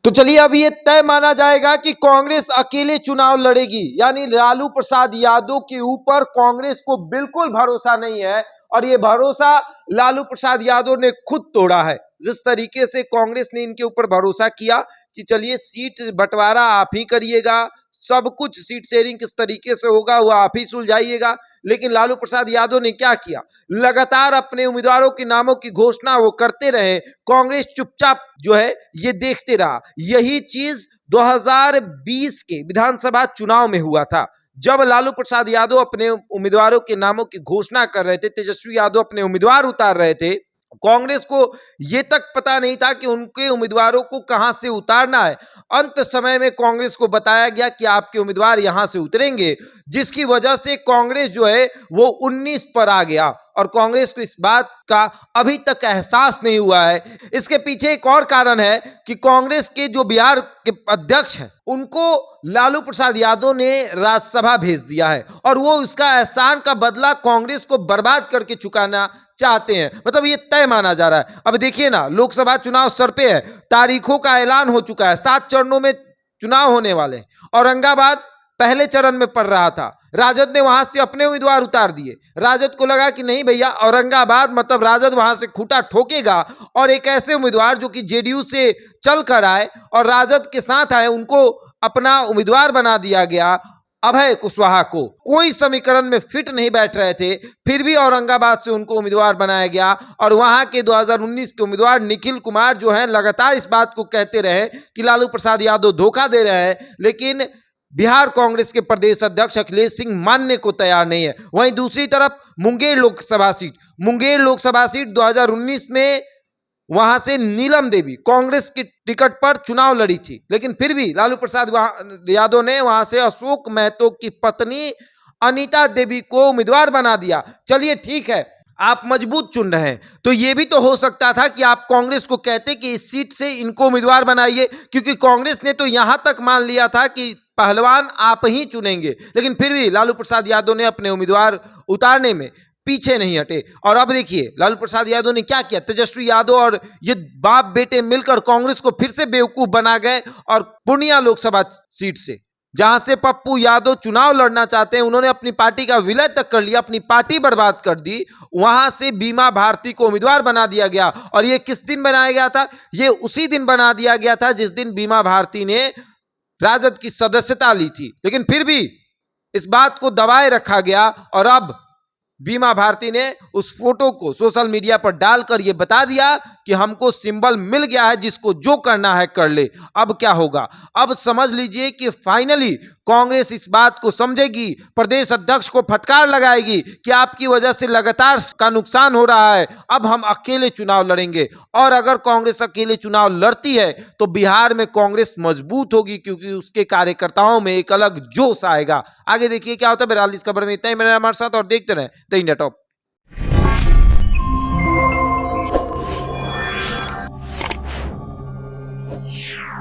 तो चलिए अब ये तय माना जाएगा कि कांग्रेस अकेले चुनाव लड़ेगी, यानी लालू प्रसाद यादव के ऊपर कांग्रेस को बिल्कुल भरोसा नहीं है और ये भरोसा लालू प्रसाद यादव ने खुद तोड़ा है। जिस तरीके से कांग्रेस ने इनके ऊपर भरोसा किया कि चलिए सीट बंटवारा आप ही करिएगा, सब कुछ सीट शेयरिंग किस तरीके से होगा वो आप ही सुलझाइएगा, लेकिन लालू प्रसाद यादव ने क्या किया, लगातार अपने उम्मीदवारों के नामों की घोषणा वो करते रहे, कांग्रेस चुपचाप जो है ये देखते रहा। यही चीज 2020 के विधानसभा चुनाव में हुआ था, जब लालू प्रसाद यादव अपने उम्मीदवारों के नामों की घोषणा कर रहे थे, तेजस्वी यादव अपने उम्मीदवार उतार रहे थे, कांग्रेस को यह तक पता नहीं था कि उनके उम्मीदवारों को कहां से उतारना है। अंत समय में कांग्रेस को बताया गया कि आपके उम्मीदवार यहां से उतरेंगे, जिसकी वजह से कांग्रेस जो है वो 19 पर आ गया और कांग्रेस को इस बात का अभी तक एहसास नहीं हुआ है। इसके पीछे एक और कारण है कि कांग्रेस के जो बिहार के अध्यक्ष हैं उनको लालू प्रसाद यादव ने राज्यसभा भेज दिया है और वो उसका एहसान का बदला कांग्रेस को बर्बाद करके चुकाना चाहते हैं। मतलब ये तय माना जा रहा है। अब देखिए ना, लोकसभा चुनाव सर पे है, तारीखों का ऐलान हो चुका है, 7 चरणों में चुनाव होने वाले। औरंगाबाद पहले चरण में पड़ रहा था, राजद ने वहां से अपने उम्मीदवार उतार दिए। राजद को लगा कि नहीं भैया, औरंगाबाद मतलब राजद वहां से खूंटा ठोकेगा और एक ऐसे उम्मीदवार जो कि जेडीयू से चल कर आए और राजद के साथ आए उनको अपना उम्मीदवार बना दिया गया। अभय कुशवाहा को कोई समीकरण में फिट नहीं बैठ रहे थे, फिर भी औरंगाबाद से उनको उम्मीदवार बनाया गया और वहां के 2019 के उम्मीदवार निखिल कुमार जो हैं लगातार इस बात को कहते रहे कि लालू प्रसाद यादव धोखा दे रहे हैं, लेकिन बिहार कांग्रेस के प्रदेश अध्यक्ष अखिलेश सिंह मानने को तैयार नहीं है। वहीं दूसरी तरफ मुंगेर लोकसभा सीट 2019 में वहां से नीलम देवी कांग्रेस की टिकट पर चुनाव लड़ी थी, लेकिन फिर भी लालू प्रसाद यादव ने वहां से अशोक महतो की पत्नी अनीता देवी को उम्मीदवार बना दिया। चलिए ठीक है, आप मजबूत चुन रहे हैं, तो यह भी तो हो सकता था कि आप कांग्रेस को कहते कि इस सीट से इनको उम्मीदवार बनाइए, क्योंकि कांग्रेस ने तो यहां तक मान लिया था कि पहलवान आप ही चुनेंगे, लेकिन फिर भी लालू प्रसाद यादव ने अपने उम्मीदवार उतारने में पीछे नहीं हटे। और अब देखिए लालू प्रसाद यादव ने क्या किया, तेजस्वी यादव और ये बाप बेटे मिलकर कांग्रेस को फिर से बेवकूफ बना गए और पूर्णिया लोकसभा सीट से, जहां से पप्पू यादव चुनाव लड़ना चाहते हैं, उन्होंने अपनी पार्टी का विलय तक कर लिया, अपनी पार्टी बर्बाद कर दी। वहां से बीमा भारती को उम्मीदवार बना दिया गया और ये किस दिन बनाया गया था, ये उसी दिन बना दिया गया था जिस दिन बीमा भारती ने राजद की सदस्यता ली थी, लेकिन फिर भी इस बात को दबाए रखा गया और अब बीमा भारती ने उस फोटो को सोशल मीडिया पर डालकर यह बता दिया कि हमको सिंबल मिल गया है, जिसको जो करना है कर ले। अब क्या होगा, अब समझ लीजिए कि फाइनली कांग्रेस इस बात को समझेगी, प्रदेश अध्यक्ष को फटकार लगाएगी कि आपकी वजह से लगातार का नुकसान हो रहा है, अब हम अकेले चुनाव लड़ेंगे। और अगर कांग्रेस अकेले चुनाव लड़ती है तो बिहार में कांग्रेस मजबूत होगी, क्योंकि उसके कार्यकर्ताओं में एक अलग जोश आएगा। आगे देखिए क्या होता है। बहरहाल इस खबर में इतना ही, मेरे हमारे साथ और देखते रहें द इंडिया टॉप। Yeah.